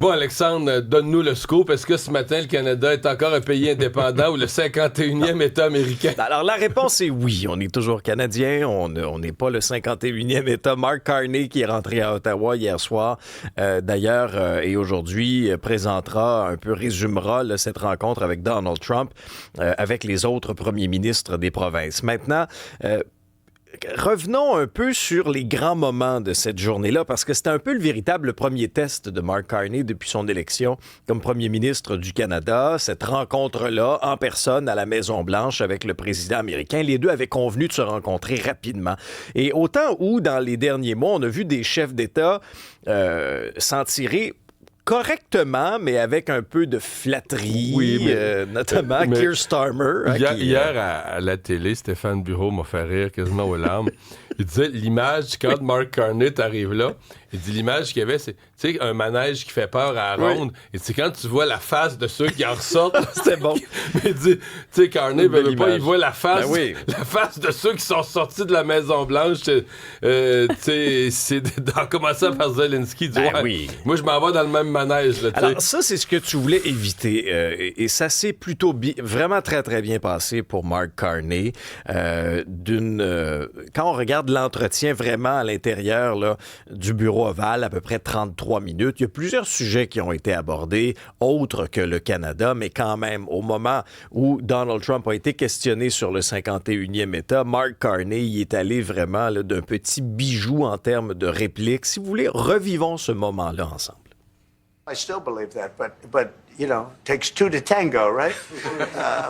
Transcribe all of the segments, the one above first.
Bon, Alexandre, donne-nous le scoop. Est-ce que ce matin, le Canada est encore un pays indépendant ou le 51e État américain? Alors, la réponse est oui. On est toujours Canadien. On n'est pas le 51e État. Mark Carney, qui est rentré à Ottawa hier soir, d'ailleurs, et aujourd'hui, résumera cette rencontre avec Donald Trump, avec les autres premiers ministres des provinces. Maintenant, revenons un peu sur les grands moments de cette journée-là, parce que c'était un peu le véritable premier test de Mark Carney depuis son élection comme premier ministre du Canada. Cette rencontre-là, en personne, à la Maison-Blanche avec le président américain. Les deux avaient convenu de se rencontrer rapidement. Et autant où, dans les derniers mois, on a vu des chefs d'État s'en tirer correctement, mais avec un peu de flatterie, notamment Keir Starmer. Hier, à la télé, Stéphane Bureau m'a fait rire quasiment aux larmes. Il disait, l'image, quand Mark Carney arrive là, il dit l'image qu'il y avait, c'est un manège qui fait peur à la ronde. Et c'est quand tu vois la face de ceux qui en ressortent, c'était bon. Mais il dit, tu sais, Carney, il voit la face, la face de ceux qui sont sortis de la Maison-Blanche. C'est en commençant par Zelensky. Moi, je m'en vais dans le même manège. Là, alors, ça, c'est ce que tu voulais éviter. Et ça s'est plutôt vraiment très, très bien passé pour Mark Carney. Quand on regarde l'entretien vraiment à l'intérieur là, du bureau ovale, à peu près 33 minutes, il y a plusieurs sujets qui ont été abordés, autres que le Canada, mais quand même, au moment où Donald Trump a été questionné sur le 51e État, Mark Carney y est allé vraiment là, d'un petit bijou en termes de réplique. Si vous voulez, revivons ce moment-là ensemble. I still believe that, but you know, it takes two to tango, right?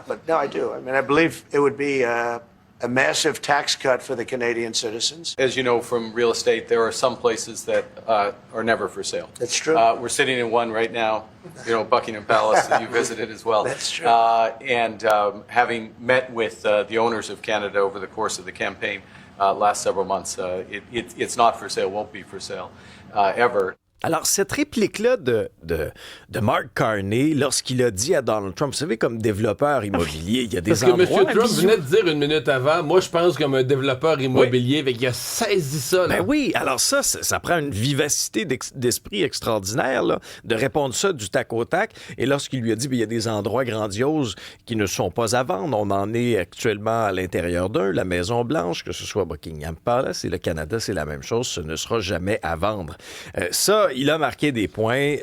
But no, I do. I mean, I believe it would be a massive tax cut for the Canadian citizens. As you know from real estate, there are some places that are never for sale. That's true. We're sitting in one right now, Buckingham Palace that you visited as well. That's true. And having met with the owners of Canada over the course of the campaign last several months, it's not for sale, won't be for sale ever. Alors, cette réplique-là de Mark Carney, lorsqu'il a dit à Donald Trump, vous savez, comme développeur immobilier, il y a des endroits... Parce que M. Trump venait de dire une minute avant, moi, je pense comme un développeur immobilier, il a saisi ça. Là. Ben oui, alors ça prend une vivacité d'esprit extraordinaire, là, de répondre ça du tac au tac. Et lorsqu'il lui a dit, il y a des endroits grandioses qui ne sont pas à vendre, on en est actuellement à l'intérieur d'un, la Maison-Blanche, que ce soit Buckingham Palace et le Canada, c'est la même chose, ce ne sera jamais à vendre. Ça, il a marqué des points.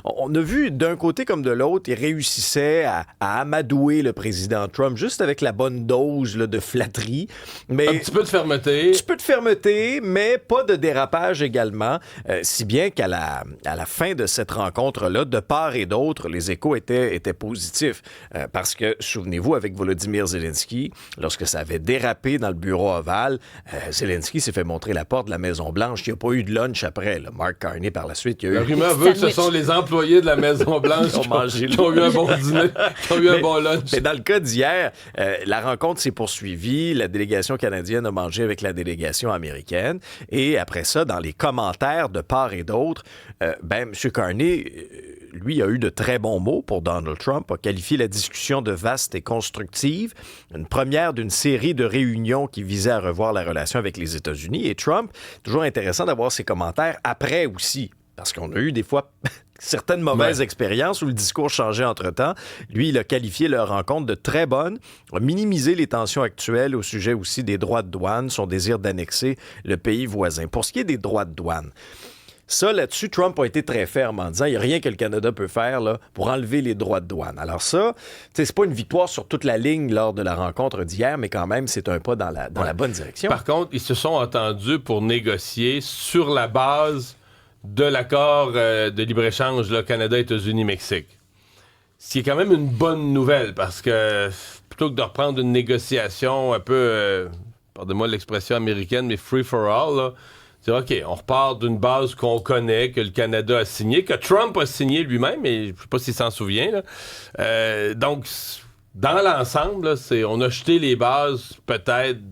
On a vu d'un côté comme de l'autre, il réussissait à amadouer le président Trump juste avec la bonne dose là, de flatterie. Mais un petit peu de fermeté. Mais pas de dérapage également. Si bien qu'à la fin de cette rencontre-là, de part et d'autre, les échos étaient positifs. Parce que, souvenez-vous, avec Volodymyr Zelensky, lorsque ça avait dérapé dans le bureau ovale, Zelensky s'est fait montrer la porte de la Maison-Blanche. Il n'y a pas eu de lunch après. Là. Mark Carney, par la suite, il y a eu... La rumeur veut que ce sont les employés de la Maison-Blanche qui ont eu un bon dîner, qui ont eu un bon lunch. Mais dans le cas d'hier, la rencontre s'est poursuivie. La délégation canadienne a mangé avec la délégation américaine. Et après ça, dans les commentaires de part et d'autre, M. Carney... lui a eu de très bons mots pour Donald Trump, a qualifié la discussion de vaste et constructive, une première d'une série de réunions qui visaient à revoir la relation avec les États-Unis. Et Trump, toujours intéressant d'avoir ses commentaires après aussi, parce qu'on a eu des fois certaines mauvaises expériences où le discours changeait entre-temps. Lui, il a qualifié leur rencontre de très bonne, a minimisé les tensions actuelles au sujet aussi des droits de douane, son désir d'annexer le pays voisin. Pour ce qui est des droits de douane, ça, là-dessus, Trump a été très ferme en disant il n'y a rien que le Canada peut faire là, pour enlever les droits de douane. Alors ça, c'est pas une victoire sur toute la ligne lors de la rencontre d'hier, mais quand même, c'est un pas dans la bonne direction. Par contre, ils se sont entendus pour négocier sur la base de l'accord de libre-échange là, Canada-États-Unis-Mexique. Ce qui est quand même une bonne nouvelle, parce que plutôt que de reprendre une négociation un peu, pardonnez-moi l'expression américaine, mais free for all, là, c'est OK, on repart d'une base qu'on connaît, que le Canada a signé, que Trump a signé lui-même, mais je ne sais pas s'il s'en souvient. Là. Donc, dans l'ensemble, là, on a jeté les bases peut-être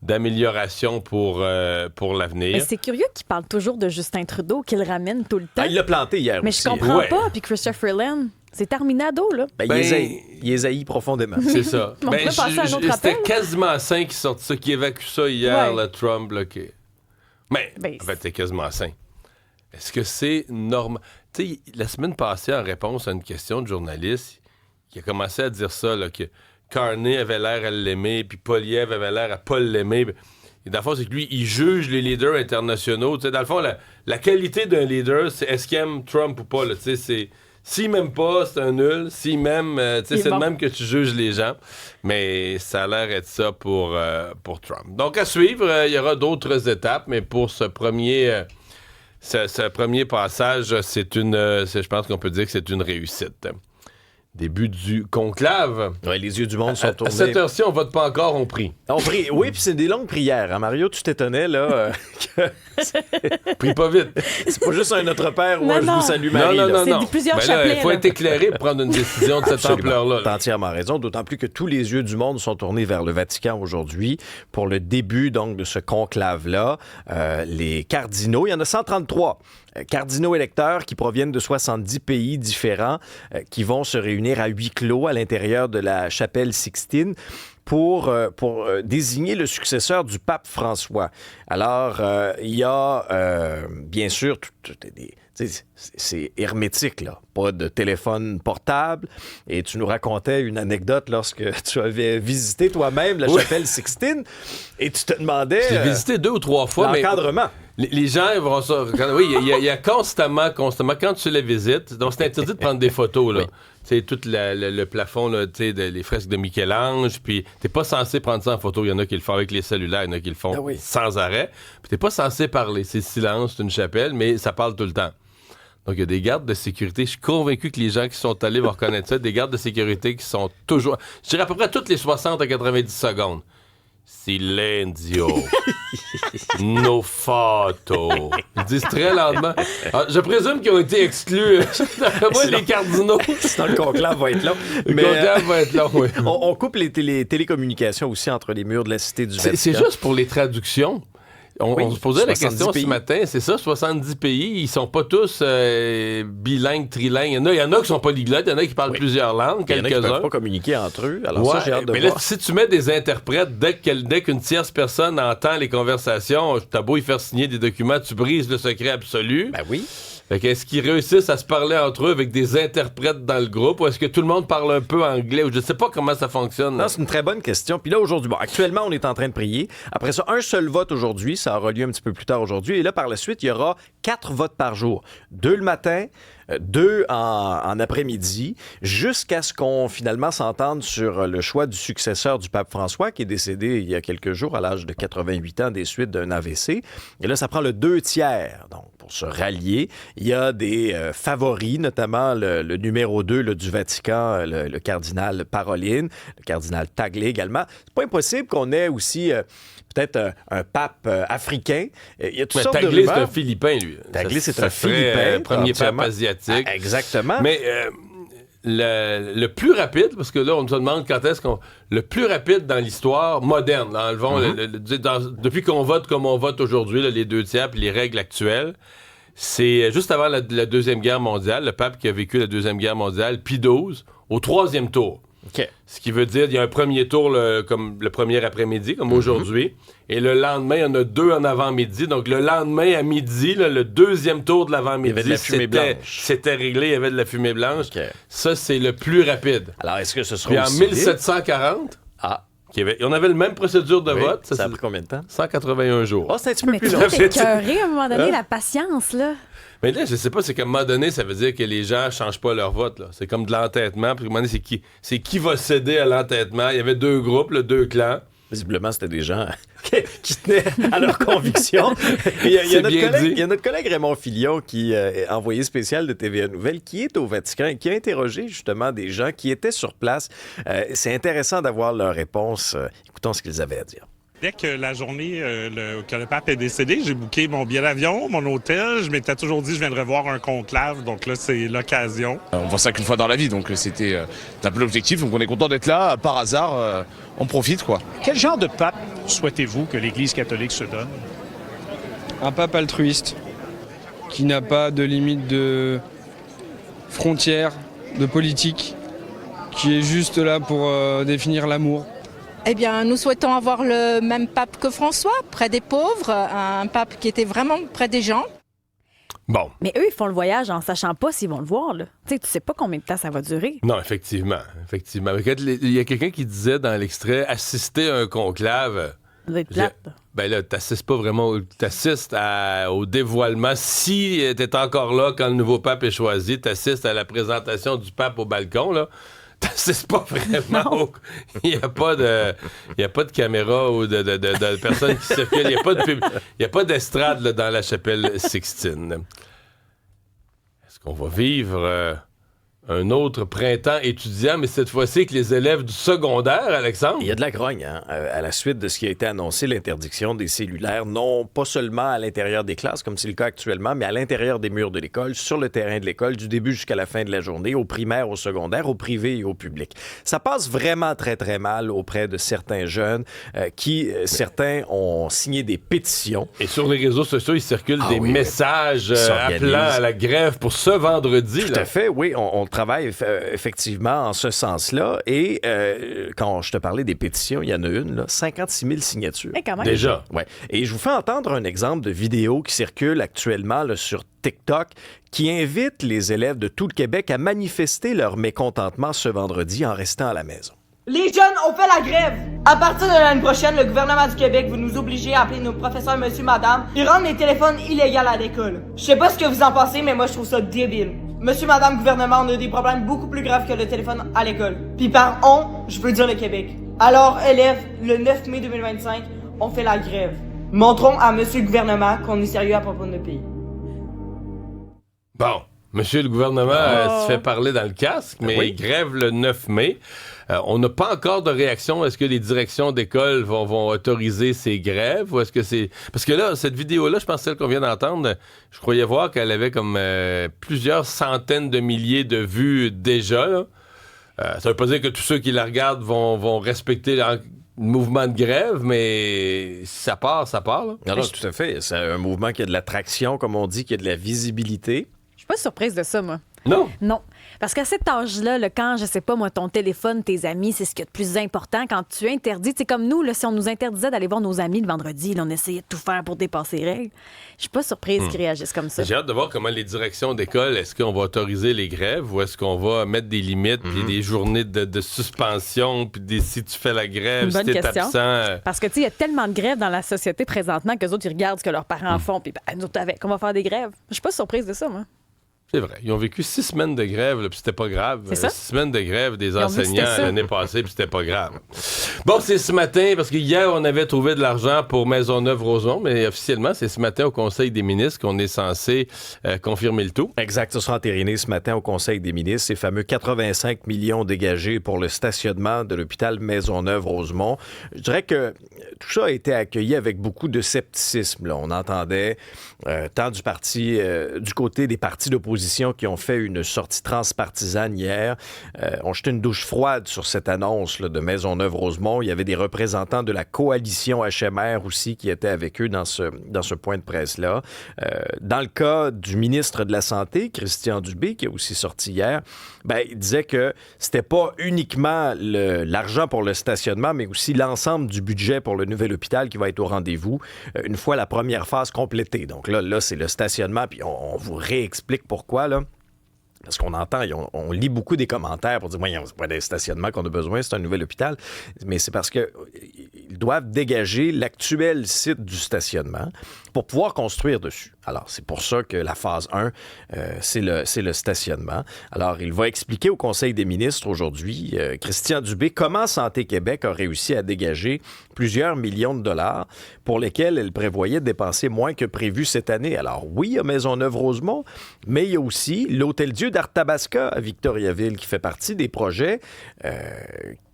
d'amélioration pour l'avenir. Mais c'est curieux qu'il parle toujours de Justin Trudeau, qu'il ramène tout le temps. Il l'a planté hier mais aussi. Mais je comprends pas. Puis Christopher Lynn, c'est terminado, là. Il les haït profondément. C'est ça. On pourrait passer à un autre c'était appel. quasiment sain qui sortent ça, qui évacue ça hier, là, Trump bloqué. Mais, en fait, c'est quasiment sain. Est-ce que c'est normal? Tu sais, la semaine passée, en réponse à une question de journaliste, il a commencé à dire ça, là, que Carney avait l'air à l'aimer, puis Poilievre avait l'air à pas l'aimer. Et dans le fond, c'est que lui, il juge les leaders internationaux. Tu sais, dans le fond, la qualité d'un leader, c'est est-ce qu'il aime Trump ou pas. Là, tu sais, s'il m'aime pas, c'est un nul. S'il m'aime, c'est de même que tu juges les gens. Mais ça a l'air d'être ça pour Trump. Donc, à suivre, il y aura d'autres étapes, mais pour ce premier passage, je pense qu'on peut dire que c'est une réussite. Début du conclave. Ouais, les yeux du monde sont tournés. À cette heure-ci, on vote pas encore, on prie. On prie. Oui, puis c'est des longues prières. Hein, Mario, tu t'étonnais, là. Prie pas vite. C'est pas juste un Notre Père ou un Je vous salue Marie. Non. C'est plusieurs Ben chapelets. Il faut être éclairé pour prendre une décision de cette ampleur-là. T'as entièrement raison, d'autant plus que tous les yeux du monde sont tournés vers le Vatican aujourd'hui pour le début donc de ce conclave-là. Les cardinaux, il y en a 133 cardinaux électeurs qui proviennent de 70 pays différents qui vont se réunir à huis clos à l'intérieur de la chapelle Sixtine pour désigner le successeur du pape François. Alors, il y a bien sûr c'est hermétique, là. Pas de téléphone portable. Et tu nous racontais une anecdote lorsque tu avais visité toi-même la chapelle Sixtine et tu te demandais... J'ai visité 2 ou 3 fois, l'encadrement. Mais les gens ils vont ça... Oui, il y a constamment, quand tu les visites, donc c'est interdit de prendre des photos, là. Oui. Tu sais, tout le plafond, là, tu sais, les fresques de Michel-Ange, puis t'es pas censé prendre ça en photo. Il y en a qui le font avec les cellulaires, il y en a qui le font sans arrêt. Puis t'es pas censé parler. C'est silence, c'est une chapelle, mais ça parle tout le temps. Donc, il y a des gardes de sécurité. Je suis convaincu que les gens qui sont allés vont reconnaître ça. Des gardes de sécurité qui sont toujours... Je dirais à peu près toutes les 60 à 90 secondes. Silenzio. No photo. Ils disent très lentement. Alors, je présume qu'ils ont été exclus. Moi, les cardinaux. Sinon, le conclave va être long. Le conclave va être long, oui. On coupe les télécommunications aussi entre les murs de la Cité du Vatican. C'est juste pour les traductions. On se posait la question pays. ce matin, c'est ça, 70 pays, ils sont pas tous bilingues, trilingues. Il y en a qui sont polyglottes, il y en a qui parlent plusieurs langues, quelques-uns. Il y en a qui peuvent pas communiquer entre eux. Alors ça, j'ai hâte de voir. Mais là, si tu mets des interprètes, dès qu'une tierce personne entend les conversations, t'as beau y faire signer des documents, tu brises le secret absolu. Ben oui. Fait qu'est-ce qu'ils réussissent à se parler entre eux avec des interprètes dans le groupe ou est-ce que tout le monde parle un peu anglais ou je sais pas comment ça fonctionne? Non, c'est une très bonne question. Puis là, aujourd'hui, actuellement, on est en train de prier. Après ça, un seul vote aujourd'hui. Ça aura lieu un petit peu plus tard aujourd'hui. Et là, par la suite, il y aura 4 votes par jour. 2 le matin, 2 en après-midi, jusqu'à ce qu'on finalement s'entende sur le choix du successeur du pape François, qui est décédé il y a quelques jours à l'âge de 88 ans des suites d'un AVC. Et là, ça prend le 2/3. Donc, pour se rallier, il y a des favoris, notamment le numéro 2 du Vatican, le cardinal Parolin, le cardinal Tagle également. C'est pas impossible qu'on ait aussi... peut-être un pape africain. Il y a toutes sortes de rumeurs. Tagle, c'est un Philippin, lui. Tagle, c'est un Philippin. Premier pape asiatique. Ah, exactement. Mais le plus rapide, parce que là, on se demande quand est-ce qu'on... Le plus rapide dans l'histoire moderne, là, enlevons depuis qu'on vote comme on vote aujourd'hui, là, les 2/3 puis les règles actuelles, c'est juste avant la Deuxième Guerre mondiale, le pape qui a vécu la Deuxième Guerre mondiale, Pie XII, au 3e tour. Okay. Ce qui veut dire qu'il y a un premier tour comme le premier après-midi, comme aujourd'hui, et le lendemain, il y en a 2 en avant-midi. Donc, le lendemain à midi, là, le 2e tour de l'avant-midi, c'était réglé, il y avait de la fumée blanche. Okay. Ça, c'est le plus rapide. Alors, est-ce que ce sera Puis aussi en 1740, on avait la même procédure de vote. Ça a pris combien de temps? 181 jours. Oh, c'est un petit peu plus long. Mais écœuré à un moment donné, la patience, là. Mais là, je sais pas, c'est qu'à un moment donné, ça veut dire que les gens changent pas leur vote, là. C'est comme de l'entêtement. Puis à un moment donné, c'est qui va céder à l'entêtement. Il y avait 2 groupes, 2 clans. Visiblement, c'était des gens qui tenaient à leurs convictions. Il y a notre collègue Raymond Filion, qui est envoyé spécial de TVA Nouvelles, qui est au Vatican et qui a interrogé justement des gens qui étaient sur place. C'est intéressant d'avoir leurs réponses. Écoutons ce qu'ils avaient à dire. Dès que la journée que le pape est décédé, j'ai booké mon billet d'avion, mon hôtel. Je m'étais toujours dit je viendrais voir un conclave, donc là, c'est l'occasion. On voit ça qu'une fois dans la vie, donc c'était un peu l'objectif. Donc on est content d'être là. Par hasard, on profite, quoi. Quel genre de pape souhaitez-vous que l'Église catholique se donne? Un pape altruiste, qui n'a pas de limite de frontières, de politique, qui est juste là pour définir l'amour. Eh bien, nous souhaitons avoir le même pape que François, près des pauvres, un pape qui était vraiment près des gens. Bon. Mais eux, ils font le voyage en sachant pas s'ils vont le voir. Là. Tu sais pas combien de temps ça va durer. Non, effectivement. Mais quand il y a quelqu'un qui disait dans l'extrait assister à un conclave. Ça doit être plate. Ben là, t'assistes pas vraiment. T'assistes au dévoilement. Si t'es encore là quand le nouveau pape est choisi, t'assistes à la présentation du pape au balcon, là. T'assistes pas vraiment. Il n'y a pas de caméra ou de personnes qui circulent. Il n'y a pas d'estrade là, dans la chapelle Sixtine. Est-ce qu'on va vivre un autre printemps étudiant, mais cette fois-ci avec les élèves du secondaire, Alexandre? Il y a de la grogne, à la suite de ce qui a été annoncé, l'interdiction des cellulaires, non pas seulement à l'intérieur des classes, comme c'est le cas actuellement, mais à l'intérieur des murs de l'école, sur le terrain de l'école, du début jusqu'à la fin de la journée, au primaire, au secondaire, au privé et au public. Ça passe vraiment très, très mal auprès de certains jeunes certains ont signé des pétitions. Et sur les réseaux sociaux, il circule des messages appelant à la grève pour ce vendredi. Tout à fait, oui. On travaille effectivement en ce sens-là. Et quand je te parlais des pétitions, il y en a une, là, 56 000 signatures. Quand même. Déjà. Ouais. Et je vous fais entendre un exemple de vidéo qui circule actuellement là, sur TikTok qui invite les élèves de tout le Québec à manifester leur mécontentement ce vendredi en restant à la maison. Les jeunes ont fait la grève. À partir de l'année prochaine, le gouvernement du Québec va nous obliger à appeler nos professeurs monsieur, madame et rendre les téléphones illégaux à l'école. Je sais pas ce que vous en pensez, mais moi je trouve ça débile. Monsieur, madame, gouvernement, on a des problèmes beaucoup plus graves que le téléphone à l'école. Puis par on, je veux dire le Québec. Alors, élèves, le 9 mai 2025, on fait la grève. Montrons à monsieur le gouvernement qu'on est sérieux à propos de notre pays. Bon, monsieur le gouvernement se fait parler dans le casque, mais il grève le 9 mai. On n'a pas encore de réaction. Est-ce que les directions d'école vont autoriser ces grèves ou est-ce que c'est... Parce que là, cette vidéo-là, je pense celle qu'on vient d'entendre, je croyais voir qu'elle avait comme plusieurs centaines de milliers de vues déjà. Là. Ça veut pas dire que tous ceux qui la regardent vont respecter le mouvement de grève, mais ça part, là. Non, tout à fait. C'est un mouvement qui a de l'attraction, comme on dit, qui a de la visibilité. Je suis pas surprise de ça, moi. Non. Parce qu'à cet âge-là, quand, je sais pas, moi, ton téléphone, tes amis, c'est ce qu'il y a de plus important. Quand tu interdis, c'est comme nous, là, si on nous interdisait d'aller voir nos amis le vendredi, là, on essayait de tout faire pour dépasser les règles. Je suis pas surprise qu'ils réagissent comme ça. J'ai hâte de voir comment les directions d'école, est-ce qu'on va autoriser les grèves ou est-ce qu'on va mettre des limites, puis des journées de suspension, puis si tu fais la grève, si t'es absent. Parce que, tu sais, il y a tellement de grèves dans la société présentement qu'eux autres, ils regardent ce que leurs parents font, puis nous autres, avec, on va faire des grèves. Je suis pas surprise de ça, moi. C'est vrai. Ils ont vécu 6 semaines de grève, là, puis c'était pas grave. C'est ça? 6 semaines de grève des enseignants l'année passée, puis c'était pas grave. Bon, c'est ce matin, parce que hier, on avait trouvé de l'argent pour Maisonneuve-Rosemont, mais officiellement, c'est ce matin au Conseil des ministres qu'on est censé confirmer le tout. Exact. Ça sera entériné ce matin au Conseil des ministres. Ces fameux 85 millions dégagés pour le stationnement de l'hôpital Maisonneuve-Rosemont. Je dirais que tout ça a été accueilli avec beaucoup de scepticisme. Là. On entendait tant du côté des partis d'opposition qui ont fait une sortie transpartisane hier, ont jeté une douche froide sur cette annonce là, de Maisonneuve-Rosemont. Il y avait des représentants de la coalition HMR aussi qui étaient avec eux dans ce point de presse-là. Dans le cas du ministre de la Santé, Christian Dubé, qui a aussi sorti hier, il disait que c'était pas uniquement l'argent pour le stationnement, mais aussi l'ensemble du budget pour le nouvel hôpital qui va être au rendez-vous une fois la première phase complétée. Donc là c'est le stationnement, puis on vous réexplique pourquoi. Là. Parce qu'on entend, on lit beaucoup des commentaires pour dire « c'est pas des stationnements qu'on a besoin, c'est un nouvel hôpital ». Mais c'est parce qu'ils doivent dégager l'actuel site du stationnement pour pouvoir construire dessus. Alors, c'est pour ça que la phase 1, c'est le stationnement. Alors, il va expliquer au Conseil des ministres aujourd'hui, Christian Dubé, comment Santé Québec a réussi à dégager plusieurs millions de dollars pour lesquels elle prévoyait de dépenser moins que prévu cette année. Alors, oui, il y a Maisonneuve-Rosemont, mais il y a aussi l'Hôtel-Dieu d'Arthabasca à Victoriaville qui fait partie des projets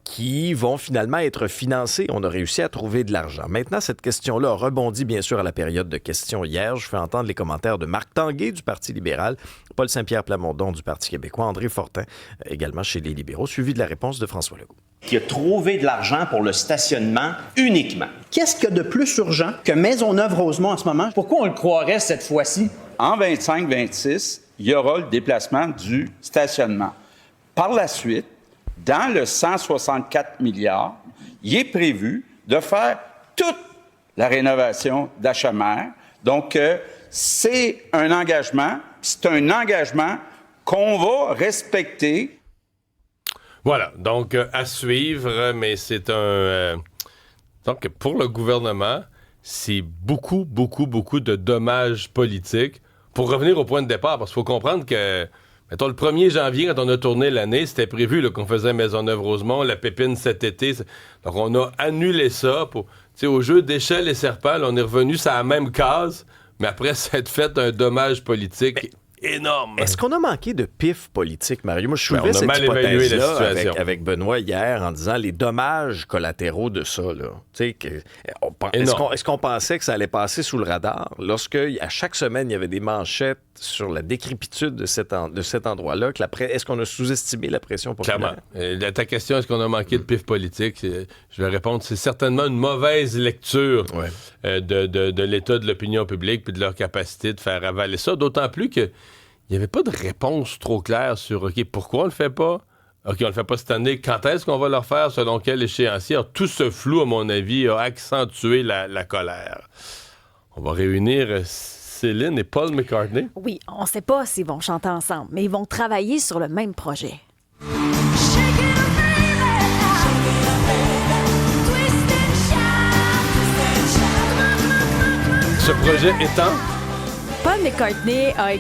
qui vont finalement être financés. On a réussi à trouver de l'argent. Maintenant, cette question-là rebondit bien sûr à la période de questions hier. Je fais entendre les commentaires de Marc Tanguay du Parti libéral, Paul Saint-Pierre Plamondon du Parti québécois, André Fortin également chez les libéraux, suivi de la réponse de François Legault. Qui a trouvé de l'argent pour le stationnement uniquement. Qu'est-ce qu'il y a de plus urgent que Maisonneuve-Rosemont en ce moment? Pourquoi on le croirait cette fois-ci? En 25-26, il y aura le déplacement du stationnement. Par la suite, dans le 164 milliards, il est prévu de faire toute la rénovation d'HMR. Donc, c'est un engagement, c'est un engagement qu'on va respecter. Voilà, donc à suivre, mais c'est donc pour le gouvernement, c'est beaucoup de dommages politiques. Pour revenir au point de départ, parce qu'il faut comprendre que, mettons, le 1er janvier, quand on a tourné l'année, c'était prévu là, qu'on faisait Maisonneuve-Rosemont, la Pépine cet été. Donc on a annulé ça. Au jeu d'échelle et serpent, là, on est revenu sur la même case, mais après s'être fait un dommage politique énorme. Est-ce qu'on a manqué de pif politique, Mario? Moi, je soulevais on a cette mal évalué la hypothèse-là situation. avec Benoît hier en disant les dommages collatéraux de ça. Là. Est-ce qu'on pensait que ça allait passer sous le radar lorsque, à chaque semaine, il y avait des manchettes sur la décrépitude de cet endroit-là? Est-ce qu'on a sous-estimé la pression populaire? Clairement. Ta question, est-ce qu'on a manqué de pif politique? Je vais répondre, c'est certainement une mauvaise lecture de l'état de l'opinion publique puis de leur capacité de faire avaler ça, d'autant plus que il n'y avait pas de réponse trop claire sur OK, pourquoi on le fait pas? OK, on le fait pas cette année. Quand est-ce qu'on va le refaire? Selon quel échéancier? Alors, tout ce flou, à mon avis, a accentué la colère. On va réunir Céline et Paul McCartney. Oui, on ne sait pas s'ils vont chanter ensemble, mais ils vont travailler sur le même projet. Ce projet étant... Paul McCartney a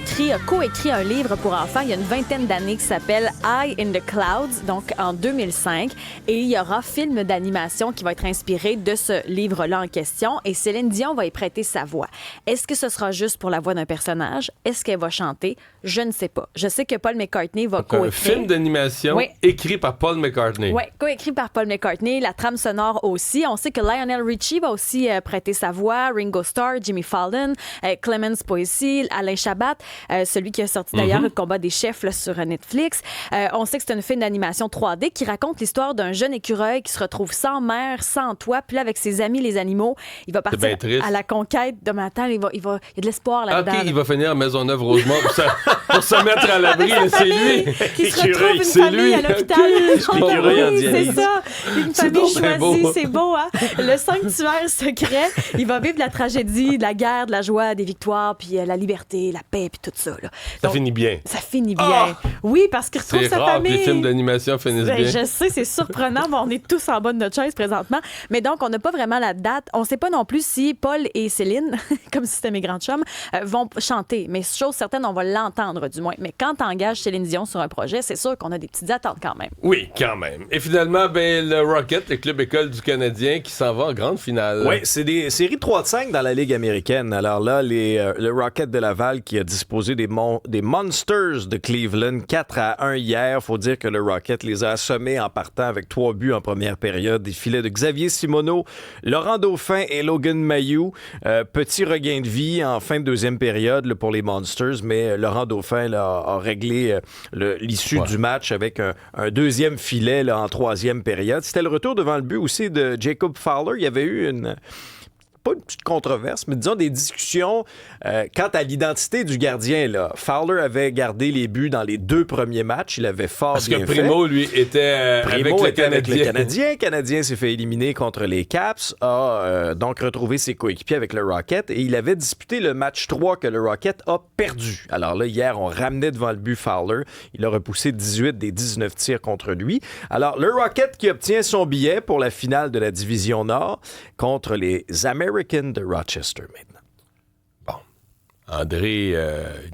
coécrit un livre pour enfants il y a une vingtaine d'années qui s'appelle High in the Clouds, donc en 2005. Et il y aura film d'animation qui va être inspiré de ce livre-là en question. Et Céline Dion va y prêter sa voix. Est-ce que ce sera juste pour la voix d'un personnage? Est-ce qu'elle va chanter? Je ne sais pas. Je sais que Paul McCartney va coécrire. Un film d'animation écrit par Paul McCartney. Oui, coécrit par Paul McCartney. La trame sonore aussi. On sait que Lionel Richie va aussi prêter sa voix. Ringo Starr, Jimmy Fallon, Clemens Poesy, Alain Chabat, celui qui a sorti d'ailleurs Le combat des chefs là, sur Netflix. On sait que c'est un film d'animation 3D qui raconte l'histoire d'un jeune écureuil qui se retrouve sans mère, sans toit, puis là, avec ses amis les animaux, il va partir à la conquête de matin. Il y a de l'espoir là-dedans. OK, il va finir à Maisonneuve-Rosemont pour se mettre à l'abri. C'est lui. Qui se retrouve une famille à l'hôpital. C'est ça. Une famille choisie. C'est beau, hein? Le sanctuaire secret. Il va vivre la tragédie, de la guerre, de la joie, des victoires, puis la liberté, la paix, puis tout ça. Là. Ça finit bien. Ça finit bien. Oui, parce qu'il retrouve sa famille. C'est rare que les films d'animation finissent bien. Je sais, c'est surprenant, mais on est tous en bas de notre chaise présentement. Mais donc, on n'a pas vraiment la date. On ne sait pas non plus si Paul et Céline, comme si c'était mes grands chums, vont chanter. Mais chose certaine, on va l'entendre du moins. Mais quand tu engages Céline Dion sur un projet, c'est sûr qu'on a des petites attentes quand même. Oui, quand même. Et finalement, le Rocket, le club école du Canadien, qui s'en va en grande finale. Oui, c'est des séries 3 de 5 dans la Ligue américaine. Alors là, le Rocket de Laval qui a disposé des Monsters de Cleveland 4-1 hier. Faut dire que le Rocket les a assommés en partant avec 3 buts en première période. Des filets de Xavier Simoneau, Laurent Dauphin et Logan Mayou. Petit regain de vie en fin de deuxième période là, pour les Monsters, mais Laurent Dauphin là, a réglé l'issue du match avec un deuxième filet là, en troisième période. C'était le retour devant le but aussi de Jacob Fowler. Il y avait eu pas une petite controverse, mais disons des discussions quant à l'identité du gardien. Là. Fowler avait gardé les buts dans les 2 premiers matchs. Il avait fort bien fait. Parce que Primo, lui, était avec le Canadien. Le Canadien s'est fait éliminer contre les Caps, a donc retrouvé ses coéquipiers avec le Rocket et il avait disputé le match 3 que le Rocket a perdu. Alors là, hier, on ramenait devant le but Fowler. Il a repoussé 18 des 19 tirs contre lui. Alors, le Rocket qui obtient son billet pour la finale de la Division Nord contre les Americans de Rochester maintenant. Bon. André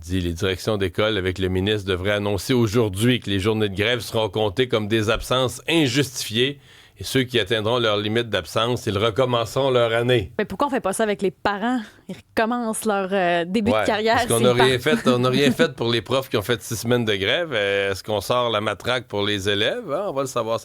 dit les directions d'école avec le ministre devraient annoncer aujourd'hui que les journées de grève seront comptées comme des absences injustifiées et ceux qui atteindront leur limite d'absence, ils recommenceront leur année. Mais pourquoi on fait pas ça avec les parents? Ils recommencent leur début de carrière. Parce qu'on n'a rien fait pour les profs qui ont fait 6 semaines de grève. Est-ce qu'on sort la matraque pour les élèves? On va le savoir cette